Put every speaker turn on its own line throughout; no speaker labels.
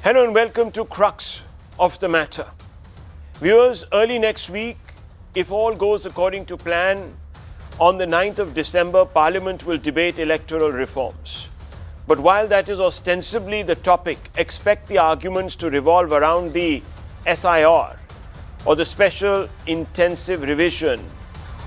Hello and welcome to Crux of the Matter. Viewers, early next week, if all goes according to plan, on the 9th of December, Parliament will debate electoral reforms. But while that is ostensibly the topic, expect the arguments to revolve around the SIR, or the Special Intensive Revision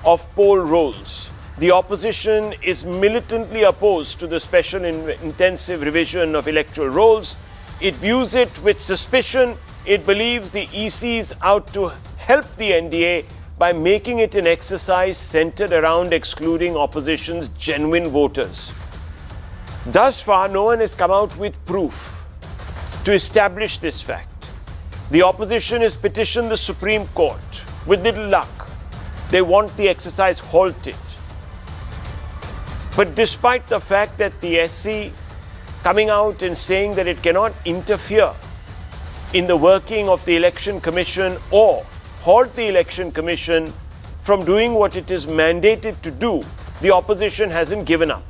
of poll rolls. The opposition is militantly opposed to the Special Intensive Revision of electoral rolls. It views it with suspicion. It believes the EC is out to help the NDA by making it an exercise centered around excluding opposition's genuine voters. Thus far, no one has come out with proof to establish this fact. The opposition has petitioned the Supreme Court. With little luck, they want the exercise halted. But despite the fact that the SC coming out and saying that it cannot interfere in the working of the Election Commission or halt the Election Commission from doing what it is mandated to do, the opposition hasn't given up.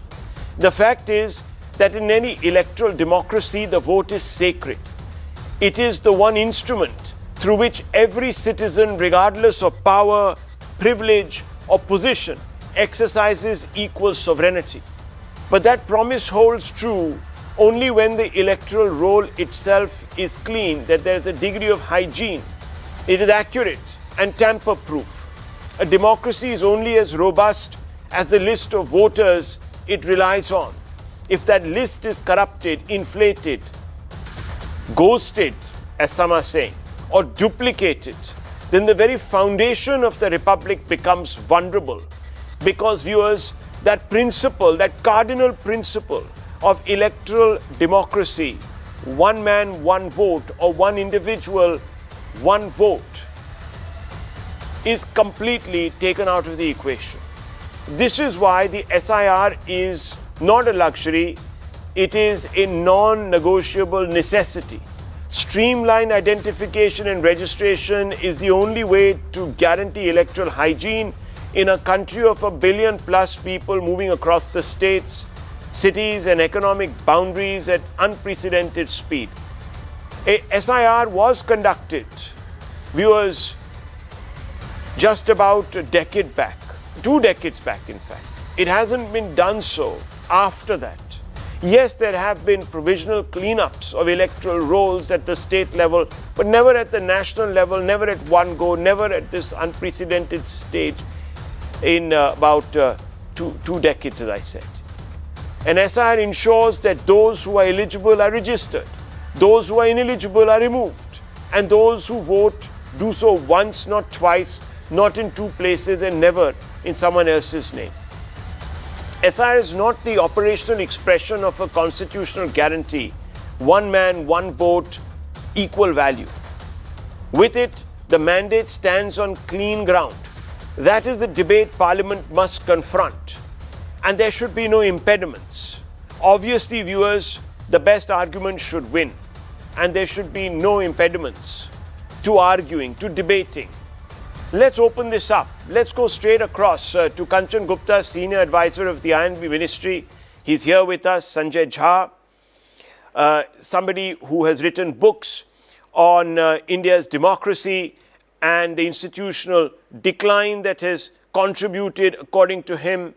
The fact is that in any electoral democracy, the vote is sacred. It is the one instrument through which every citizen, regardless of power, privilege, or position, exercises equal sovereignty. But that promise holds true only when the electoral roll itself is clean, that there is a degree of hygiene. It is accurate and tamper-proof. A democracy is only as robust as the list of voters it relies on. If that list is corrupted, inflated, ghosted, as some are saying, or duplicated, then the very foundation of the republic becomes vulnerable. Because, viewers, that principle, that cardinal principle of electoral democracy, one man, one vote, or one individual, one vote, is completely taken out of the equation. This is why the SIR is not a luxury, it is a non-negotiable necessity. Streamlined identification and registration is the only way to guarantee electoral hygiene in a country of 1 billion plus people moving across the states, cities and economic boundaries at unprecedented speed. A SIR was conducted, viewers, just about a decade back, 2 decades back in fact. It hasn't been done so after that. Yes, there have been provisional cleanups of electoral rolls at the state level, but never at the national level, never at one go, never at this unprecedented stage in about two decades, as I said. An SIR ensures that those who are eligible are registered, those who are ineligible are removed, and those who vote do so once, not twice, not in 2 places, and never in someone else's name. SIR is not the operational expression of a constitutional guarantee, one man, one vote, equal value. With it, the mandate stands on clean ground. That is the debate Parliament must confront. And there should be no impediments. Obviously, viewers, the best argument should win. And there should be no impediments to arguing, to debating. Let's open this up. Let's go straight across to Kanchan Gupta, Senior Advisor of the INB Ministry. He's here with us. Sanjay Jha, somebody who has written books on India's democracy and the institutional decline that has contributed, according to him,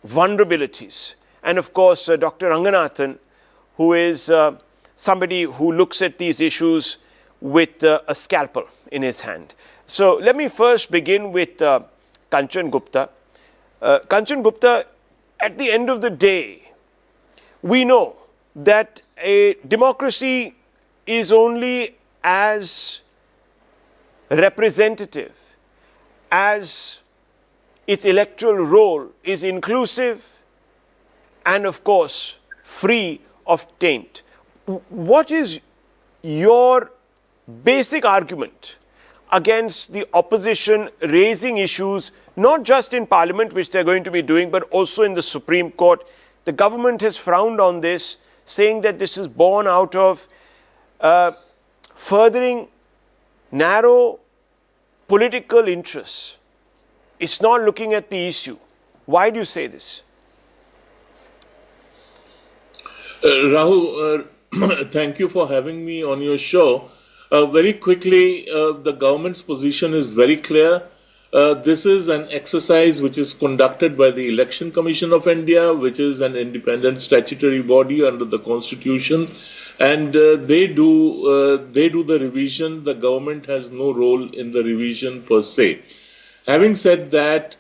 vulnerabilities. And of course, Dr. Ranganathan, who is somebody who looks at these issues with a scalpel in his hand. So let me first begin with Kanchan Gupta. Kanchan Gupta, at the end of the day, we know that a democracy is only as representative as its electoral roll is inclusive and, of course, free of taint. What is your basic argument against the opposition raising issues, not just in Parliament, which they're going to be doing, but also in the Supreme Court? The government has frowned on this, saying that this is born out of furthering narrow political interests. It's not looking at the issue. Why do you say this?
Rahul, Thank you for having me on your show. Very quickly, the government's position is very clear. This is an exercise which is conducted by the Election Commission of India, which is an independent statutory body under the Constitution, and they do the revision. The government has no role in the revision per se. Having said that,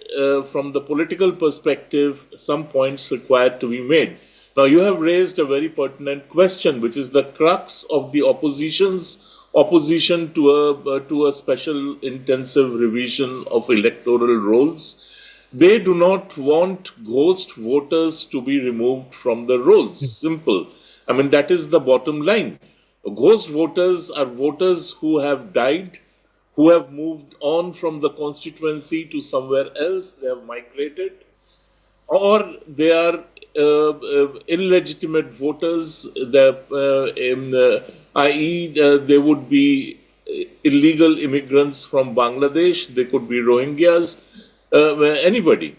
from the political perspective, some points required to be made. Now, you have raised a very pertinent question, which is the crux of the opposition's opposition to a special intensive revision of electoral rolls. They do not want ghost voters to be removed from the rolls. Simple. I mean, that is the bottom line. Ghost voters are voters who have died, who have moved on from the constituency to somewhere else, they have migrated, or they are illegitimate voters, i.e., they would be illegal immigrants from Bangladesh, they could be Rohingyas, anybody.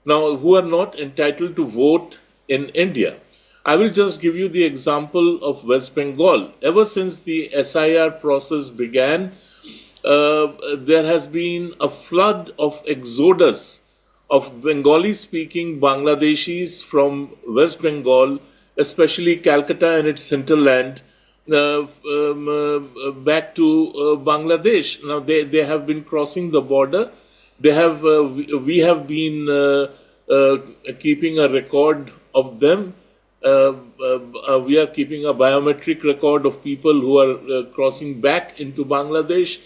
Now, who are not entitled to vote in India. I will just give you the example of West Bengal. Ever since the SIR process began, there has been a flood of exodus of Bengali speaking Bangladeshis from West Bengal, especially Calcutta and its hinterland, back to Bangladesh. Now they have been crossing the border. We have been keeping a record of them. We are keeping a biometric record of people who are crossing back into Bangladesh,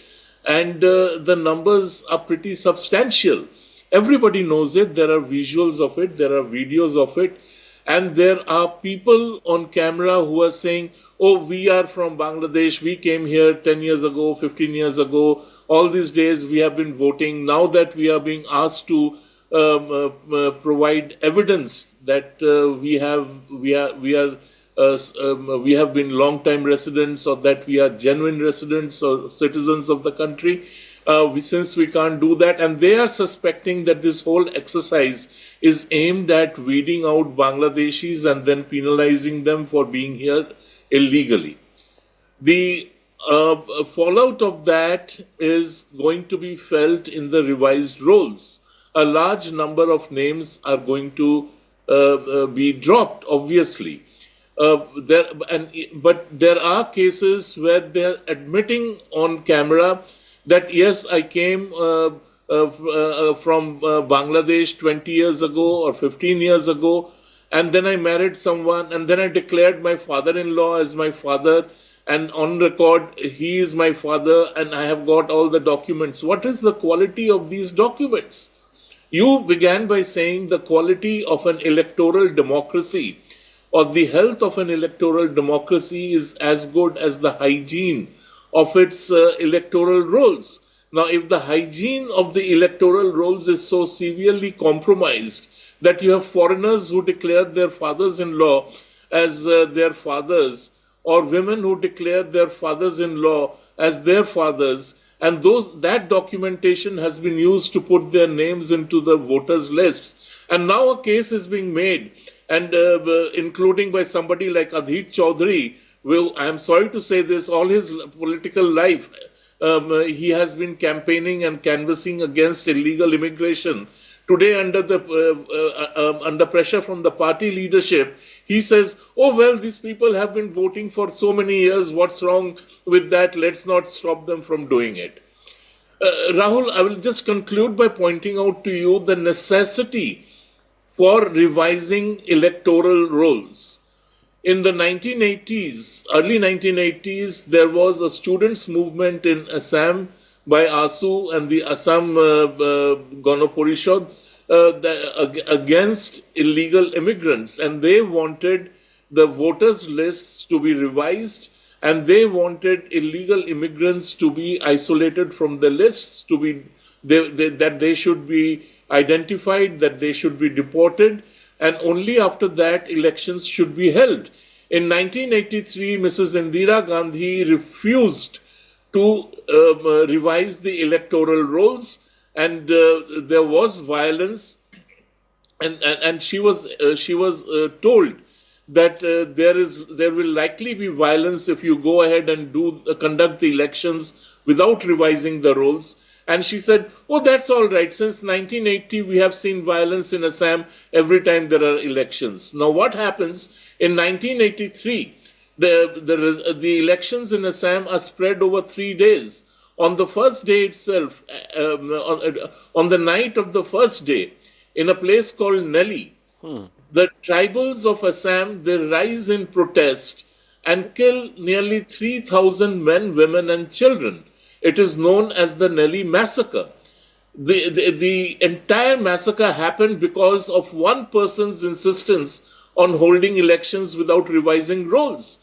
and the numbers are pretty substantial. Everybody knows it. There are visuals of it, there are videos of it, and there are people on camera who are saying, oh, we are from Bangladesh, we came here 10 years ago, 15 years ago, all these days we have been voting. Now that we are being asked to provide evidence that we have been long-time residents, or that we are genuine residents or citizens of the country. Since we can't do that, and they are suspecting that this whole exercise is aimed at weeding out Bangladeshis and then penalizing them for being here illegally. The fallout of that is going to be felt in the revised rolls. A large number of names are going to be dropped, obviously. But there are cases where they're admitting on camera that yes, I came from Bangladesh 20 years ago or 15 years ago, and then I married someone, and then I declared my father-in-law as my father, and on record, he is my father, and I have got all the documents. What is the quality of these documents? You began by saying the quality of an electoral democracy or the health of an electoral democracy is as good as the hygiene of its electoral rolls. Now, if the hygiene of the electoral rolls is so severely compromised that you have foreigners who declare their fathers-in-law as their fathers, or women who declare their fathers-in-law as their fathers, and that documentation has been used to put their names into the voters' lists, and now a case is being made, and including by somebody like Adhit Chaudhary. Well, I'm sorry to say this, all his political life, he has been campaigning and canvassing against illegal immigration. Today, under pressure from the party leadership, he says, oh, well, these people have been voting for so many years. What's wrong with that? Let's not stop them from doing it. Rahul, I will just conclude by pointing out to you the necessity for revising electoral rolls. In the 1980s, early 1980s, there was a students' movement in Assam by ASU and the Assam Gana Parishad against illegal immigrants, and they wanted the voters' lists to be revised, and they wanted illegal immigrants to be isolated from the lists, that they should be identified, that they should be deported, and only after that elections should be held. In 1983, Mrs. Indira Gandhi refused to revise the electoral rolls, and there was violence, and she was told that there will likely be violence if you go ahead and conduct the elections without revising the rolls. And she said, "Oh, that's all right. Since 1980, we have seen violence in Assam every time there are elections." Now, what happens in 1983? The elections in Assam are spread over 3 days. On the first day itself, on the night of the first day, in a place called Nelly, the tribals of Assam, they rise in protest and kill nearly 3,000 men, women, and children. It is known as the Nelly massacre. The entire massacre happened because of one person's insistence on holding elections without revising rolls.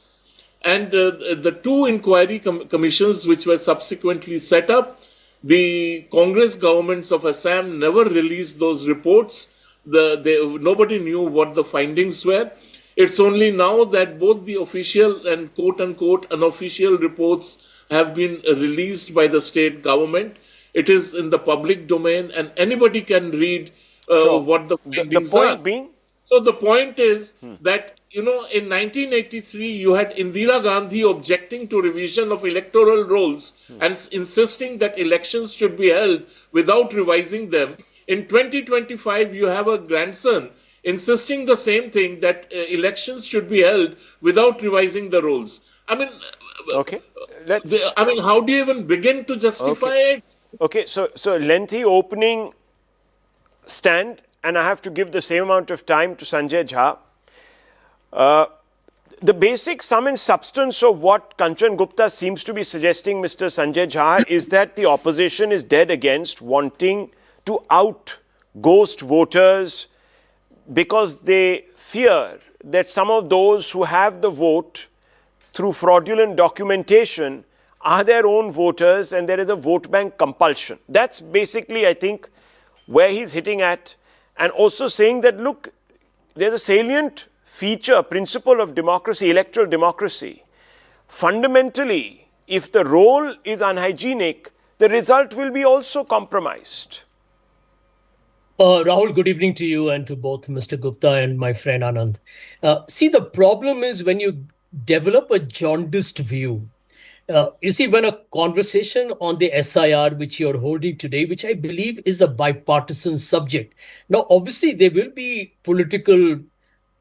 And the two inquiry commissions which were subsequently set up, the Congress governments of Assam never released those reports. Nobody knew what the findings were. It's only now that both the official and quote unquote unofficial reports have been released by the state government. It is in the public domain and anybody can read what the findings
the point
are.
being?
So the point is that, in 1983, you had Indira Gandhi objecting to revision of electoral rolls and insisting that elections should be held without revising them. In 2025, you have a grandson insisting the same thing, that elections should be held without revising the rolls. I mean,
Okay.
how do you even begin to justify it?
Okay, so lengthy opening stand, and I have to give the same amount of time to Sanjay Jha. The basic sum and substance of what Kanchan Gupta seems to be suggesting, Mr. Sanjay Jha, is that the opposition is dead against wanting to out ghost voters because they fear that some of those who have the vote through fraudulent documentation are their own voters and there is a vote bank compulsion. That's basically, I think, where he's hitting at. And also saying that, look, there's a salient feature, principle of democracy, electoral democracy. Fundamentally, if the roll is unhygienic, the result will be also compromised.
Rahul, good evening to you and to both Mr. Gupta and my friend Anand. See, the problem is when you develop a jaundiced view. You see, when a conversation on the SIR, which you're holding today, which I believe is a bipartisan subject. Now, obviously, there will be political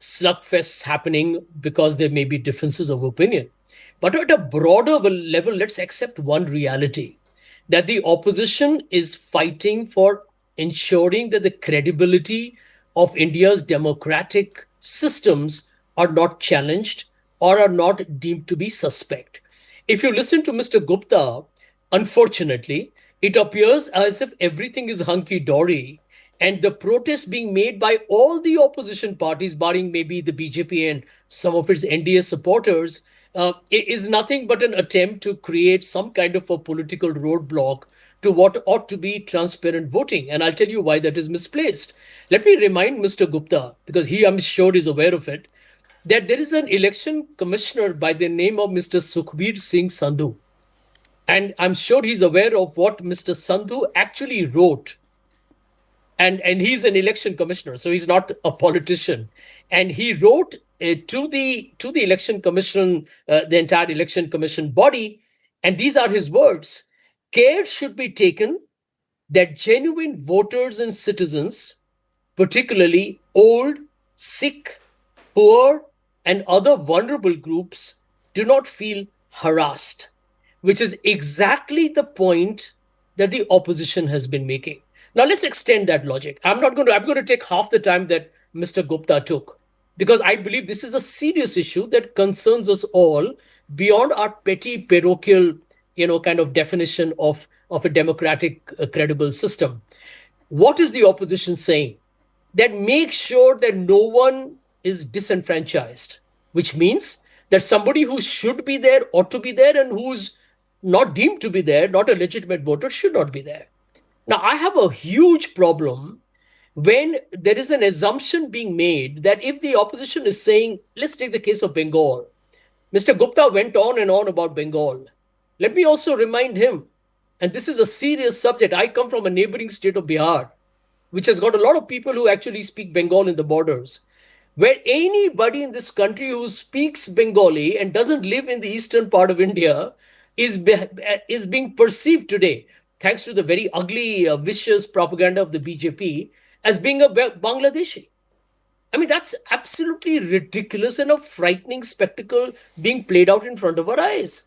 slugfests happening because there may be differences of opinion. But at a broader level, let's accept one reality, that the opposition is fighting for ensuring that the credibility of India's democratic systems are not challenged or are not deemed to be suspect. If you listen to Mr. Gupta, unfortunately, it appears as if everything is hunky-dory and the protest being made by all the opposition parties, barring maybe the BJP and some of its NDA supporters, is nothing but an attempt to create some kind of a political roadblock to what ought to be transparent voting. And I'll tell you why that is misplaced. Let me remind Mr. Gupta, because I'm sure is aware of it, that there is an election commissioner by the name of Mr. Sukhbir Singh Sandhu. And I'm sure he's aware of what Mr. Sandhu actually wrote. And he's an election commissioner, so he's not a politician. And he wrote to the election commission, the entire election commission body, and these are his words: care should be taken that genuine voters and citizens, particularly old, sick, poor, and other vulnerable groups, do not feel harassed, which is exactly the point that the opposition has been making. Now, let's extend that logic. I'm going to take half the time that Mr. Gupta took, because I believe this is a serious issue that concerns us all beyond our petty parochial, kind of definition of a democratic, credible system. What is the opposition saying? That makes sure that no one is disenfranchised, which means that somebody who should be there ought to be there, and who's not deemed to be there, not a legitimate voter, should not be there. Now, I have a huge problem when there is an assumption being made that if the opposition is saying, let's take the case of Bengal. Mr. Gupta went on and on about Bengal. Let me also remind him, and this is a serious subject, I come from a neighboring state of Bihar, which has got a lot of people who actually speak Bengal in the borders. where anybody in this country who speaks Bengali and doesn't live in the eastern part of India is being perceived today, thanks to the very ugly, vicious propaganda of the BJP, as being a Bangladeshi. I mean, that's absolutely ridiculous and a frightening spectacle being played out in front of our eyes.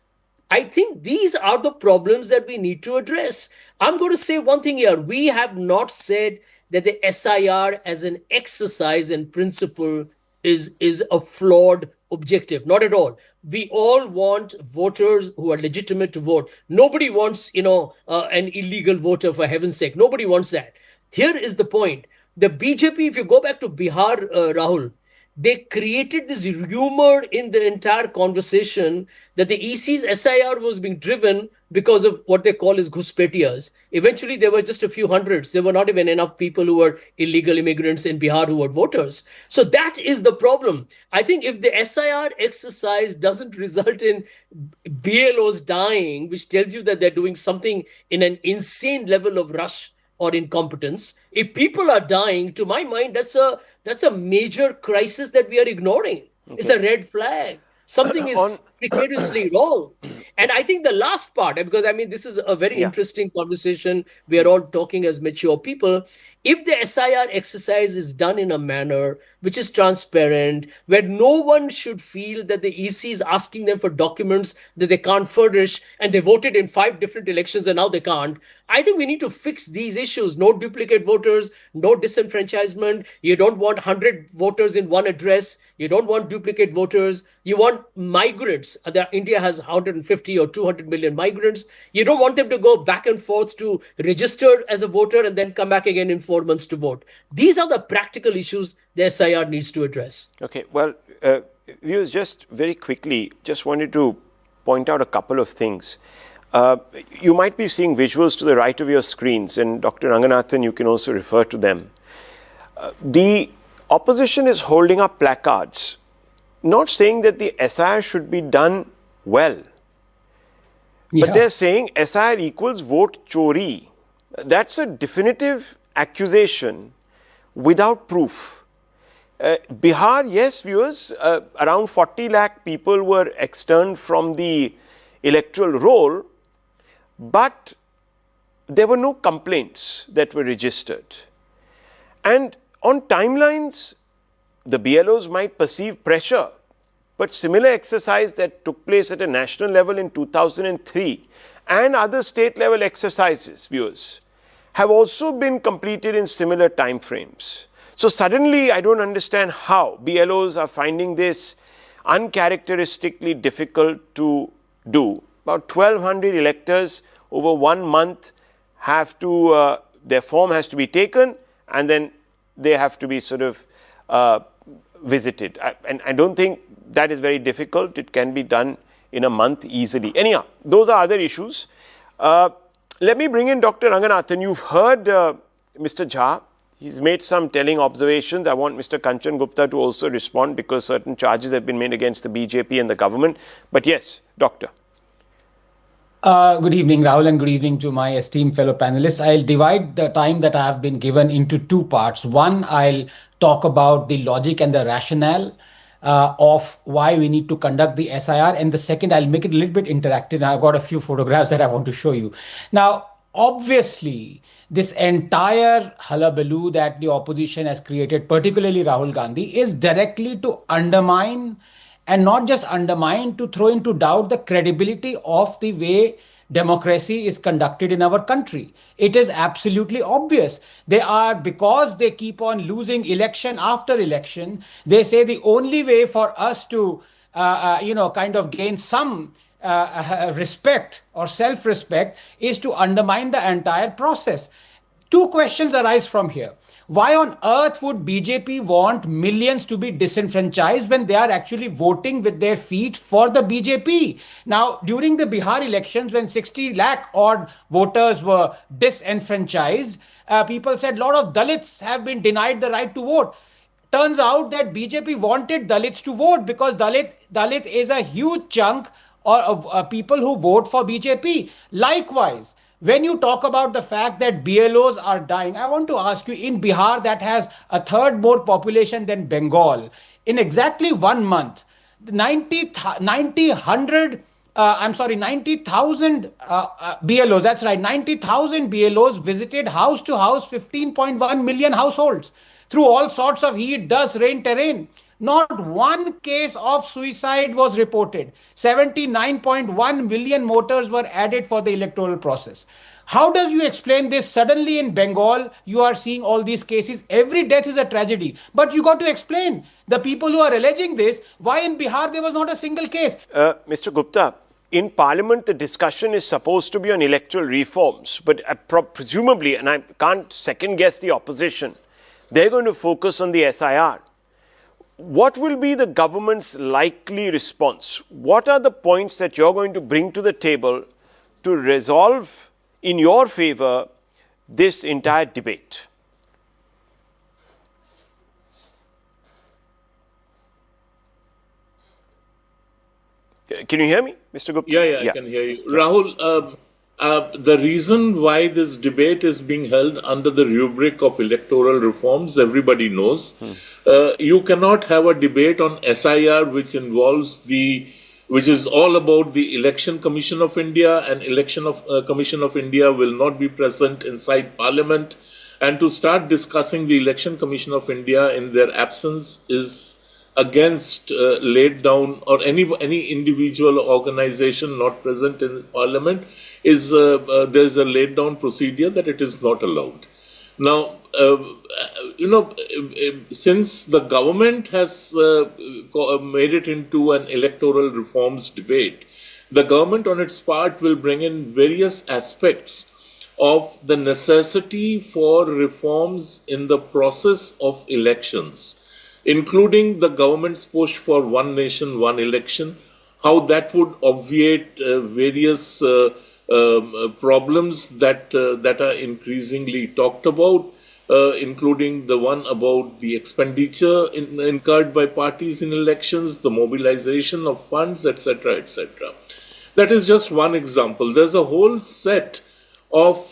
I think these are the problems that we need to address. I'm going to say one thing here. We have not said that the SIR as an exercise in principle is a flawed objective. Not at all. We all want voters who are legitimate to vote. Nobody wants, an illegal voter, for heaven's sake. Nobody wants that. Here is the point. The BJP, if you go back to Bihar, Rahul, they created this rumor in the entire conversation that the EC's SIR was being driven because of what they call as Ghuspetiyas. Eventually, there were just a few hundreds. There were not even enough people who were illegal immigrants in Bihar who were voters. So that is the problem. I think if the SIR exercise doesn't result in BLOs dying, which tells you that they're doing something in an insane level of rush or incompetence, if people are dying, to my mind, that's a major crisis that we are ignoring. Okay. It's a red flag. Something is precariously wrong. And I think the last part, because I mean, this is a very interesting conversation. We are all talking as mature people. If the SIR exercise is done in a manner which is transparent, where no one should feel that the EC is asking them for documents that they can't furnish, and they voted in 5 different elections and now they can't, I think we need to fix these issues. No duplicate voters, no disenfranchisement. You don't want 100 voters in one address. You don't want duplicate voters. You want migrants. India has 150 or 200 million migrants. You don't want them to go back and forth to register as a voter and then come back again in 4 months to vote. These are the practical issues the SIR needs to address.
Okay, well, viewers, just very quickly, just wanted to point out a couple of things. You might be seeing visuals to the right of your screens, and Dr. Ranganathan, you can also refer to them. The opposition is holding up placards, not saying that the SIR should be done well, but they're saying SIR equals vote chori. That's a definitive accusation without proof. Bihar, yes, viewers, around 40 lakh people were externed from the electoral roll, but there were no complaints that were registered. And on timelines, the BLOs might perceive pressure, but similar exercise that took place at a national level in 2003 and other state level exercises, viewers, have also been completed in similar time frames. So suddenly, I don't understand how BLOs are finding this uncharacteristically difficult to do. About 1,200 electors over 1 month have to, their form has to be taken, and then they have to be sort of visited. And I don't think that is very difficult. It can be done in a month easily. Anyhow, those are other issues. Let me bring in Dr. Ranganathan. You've heard Mr. Jha. He's made some telling observations. I want Mr. Kanchan Gupta to also respond because certain charges have been made against the BJP and the government. But yes, Doctor.
Good evening, Rahul, and good evening to my esteemed fellow panelists. I'll divide the time that I have been given into 2 parts. One, I'll talk about the logic and the rationale of why we need to conduct the SIR. And the second, I'll make it a little bit interactive. I've got a few photographs that I want to show you. Now, obviously, this entire hullabaloo that the opposition has created, particularly Rahul Gandhi, is directly to undermine, and not just undermine, to throw into doubt the credibility of the way democracy is conducted in our country. It is absolutely obvious. Because they keep on losing election after election, they say the only way for us to, kind of gain some respect or self-respect is to undermine the entire process. 2 questions arise from here. Why on earth would BJP want millions to be disenfranchised when they are actually voting with their feet for the BJP? Now, during the Bihar elections, when 60 lakh odd voters were disenfranchised, people said a lot of Dalits have been denied the right to vote. Turns out that BJP wanted Dalits to vote because Dalits is a huge chunk of people who vote for BJP. Likewise, When you talk about the fact that BLOs are dying, I want to ask you, in Bihar, that has a third more population than Bengal, in exactly 1 month, 90,000 BLOs, that's right, 90,000 BLOs visited house to house 15.1 million households through all sorts of heat, dust, rain, terrain. Not one case of suicide was reported. 79.1 million voters were added for the electoral process. How does you explain this? Suddenly in Bengal, you are seeing all these cases. Every death is a tragedy. But you got to explain the people who are alleging this, why in Bihar there was not a single case.
Mr. Gupta, in Parliament, the discussion is supposed to be on electoral reforms, but presumably, and I can't second guess the opposition, they're going to focus on the SIR. What will be the government's likely response? What are the points that you're going to bring to the table to resolve in your favor this entire debate? Can you hear me, Mr. Gupta?
Yeah, I can hear you. Rahul, the reason why this debate is being held under the rubric of electoral reforms, everybody knows. You cannot have a debate on SIR which is all about the Election Commission of India, and Commission of India will not be present inside Parliament. And to start discussing the Election Commission of India in their absence is against laid down, or any individual organization not present in Parliament is there is a laid down procedure that it is not allowed. Now, since the government has made it into an electoral reforms debate, the government on its part will bring in various aspects of the necessity for reforms in the process of elections, including the government's push for one nation, one election, how that would obviate various problems that are increasingly talked about, including the one about the expenditure incurred by parties in elections, the mobilization of funds, etc., etc. That is just one example. There's a whole set of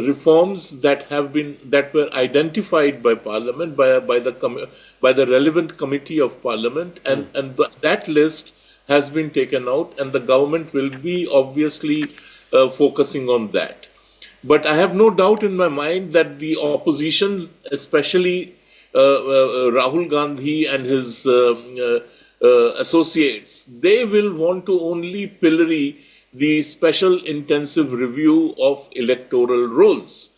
reforms that were identified by Parliament, by the relevant committee of Parliament, and that list has been taken out, and the government will be obviously focusing on that. But I have no doubt in my mind that the opposition, especially Rahul Gandhi and his associates, they will want to only pillory the special intensive review of electoral rolls.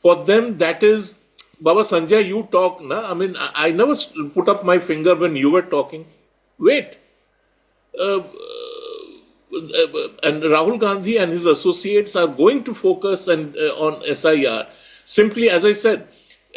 For them, that is, Baba Sanjay, you talk, na? I mean, I never put up my finger when you were talking. Wait. And Rahul Gandhi and his associates are going to focus on SIR. Simply, as I said,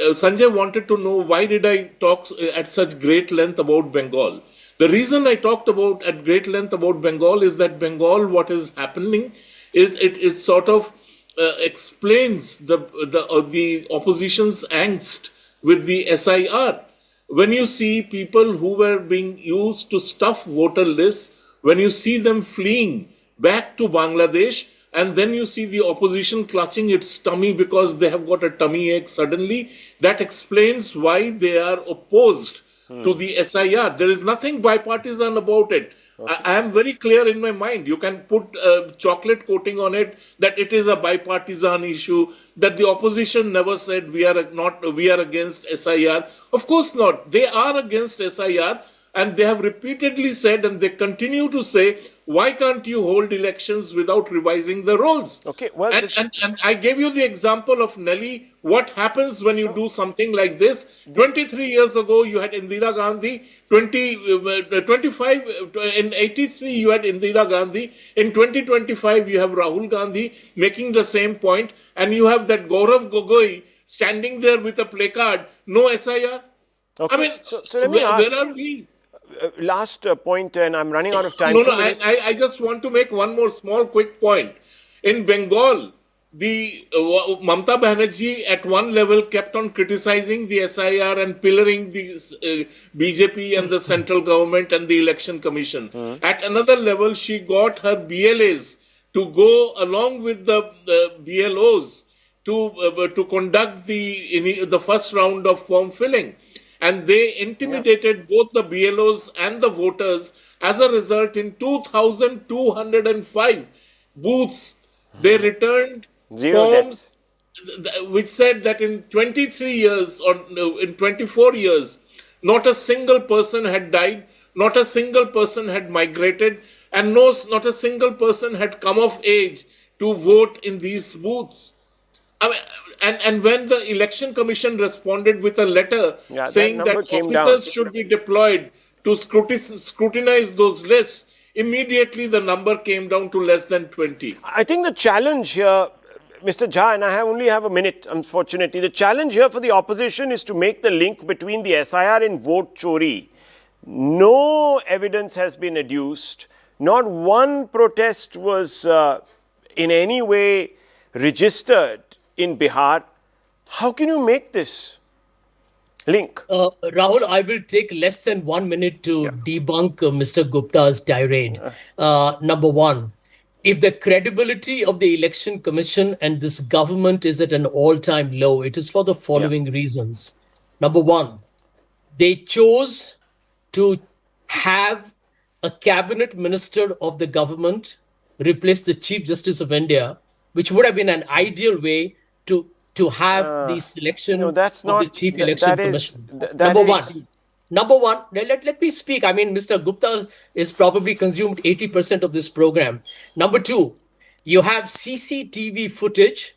Sanjay wanted to know why did I talk at such great length about Bengal. The reason I talked about at great length about Bengal is that Bengal, what is happening is it sort of explains the opposition's angst with the SIR. When you see people who were being used to stuff voter lists, when you see them fleeing back to Bangladesh, and then you see the opposition clutching its tummy because they have got a tummy ache suddenly, that explains why they are opposed to the SIR. There is nothing bipartisan about it. Okay. I am very clear in my mind. You can put chocolate coating on it that it is a bipartisan issue, that the opposition never said we are against SIR. Of course not. They are against SIR, and they have repeatedly said, and they continue to say, why can't you hold elections without revising the rolls?
Okay, well,
and I gave you the example of Nelly. What happens when you do something like this? 23 years ago, you had Indira Gandhi. 25 in 83, you had Indira Gandhi. In 2025, you have Rahul Gandhi making the same point, and you have that Gaurav Gogoi standing there with a placard, no SIR.
Okay.
I mean,
so let me ask.
Where are we?
Last point, and I'm running out of time.
No, I just want to make one more small quick point. In Bengal, the Mamata Banerjee at one level kept on criticizing the SIR and pillaring the BJP and the central government and the election commission. At another level, she got her BLAs to go along with the BLOs to conduct the first round of form filling. And they intimidated both the BLOs and the voters. As a result, in 2,205 booths, they returned
Zero
forms
deaths.
which said that in 23 years or no, in 24 years, not a single person had died, not a single person had migrated, and not a single person had come of age to vote in these booths. I mean, and when the Election Commission responded with a letter
Yeah, that
saying
number
that
came down.
officers should be deployed to scrutinize those lists, immediately the number came down to less than 20.
I think the challenge here, Mr. Jha, and I only have a minute, unfortunately, the challenge here for the opposition is to make the link between the SIR and vote chori. No evidence has been adduced. Not one protest was in any way registered in Bihar. How can you make this link?
Rahul, I will take less than 1 minute to debunk Mr. Gupta's tirade. Number one, if the credibility of the Election Commission and this government is at an all-time low, it is for the following reasons. Number one, they chose to have a cabinet minister of the government replace the Chief Justice of India, which would have been an ideal way to have the selection
No, that's
of
not
the Chief
that
Election
is
Commission.
that
Number
is-
one. Number one, let me speak. I mean, Mr. Gupta is probably consumed 80% of this program. Number two, you have CCTV footage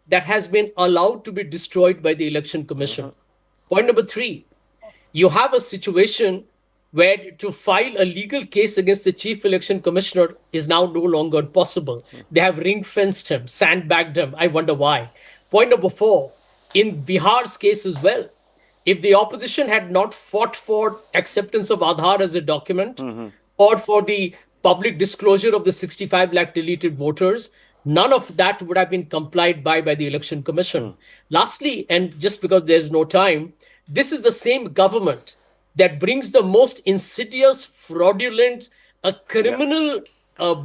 that has been allowed to be destroyed by the Election Commission. Point number three, you have a situation where to file a legal case against the Chief Election Commissioner is now no longer possible. They have ring-fenced him, sandbagged him. I wonder why. Point number four, in Bihar's case as well, if the opposition had not fought for acceptance of Aadhaar as a document or for the public disclosure of the 65 lakh deleted voters, none of that would have been complied by the Election Commission. Lastly, and just because there's no time, this is the same government that brings the most insidious, fraudulent, a criminal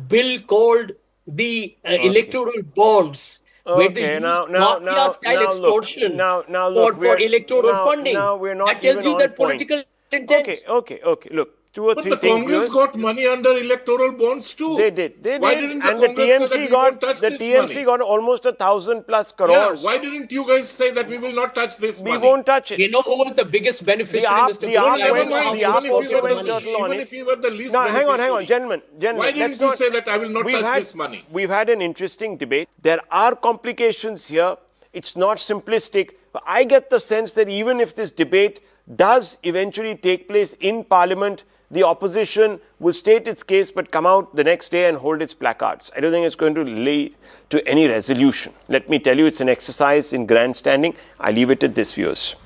bill called the electoral bonds, where they use mafia-style extortion for electoral funding.
Now we're not
that tells
even
you
on
that
point.
political intent.
Okay. Look, two or
But
three
the
things.
Congress
viewers.
got money under electoral bonds too.
They did.
Why didn't
And the
Congress say that
TMC
we won't touch this money?
got almost 1,000+
Yeah,
crores.
why didn't you guys say that we will not touch this
We
money?
won't touch it.
You know who was the biggest beneficiary, Mr.
the
Gupta?
AAP
I
went-
don't know how
the
he
AAP
was
also
supposed
went
to
turtle on
even
it.
if you were the least
No, hang on,
beneficiary.
gentlemen.
Why didn't
let's
you
not-
say that I will not touch this money?
We've had an interesting debate. There are complications here. It's not simplistic. But I get the sense that even if this debate does eventually take place in Parliament, the opposition will state its case but come out the next day and hold its placards. I don't think it's going to lead to any resolution. Let me tell you, it's an exercise in grandstanding. I leave it at this, viewers.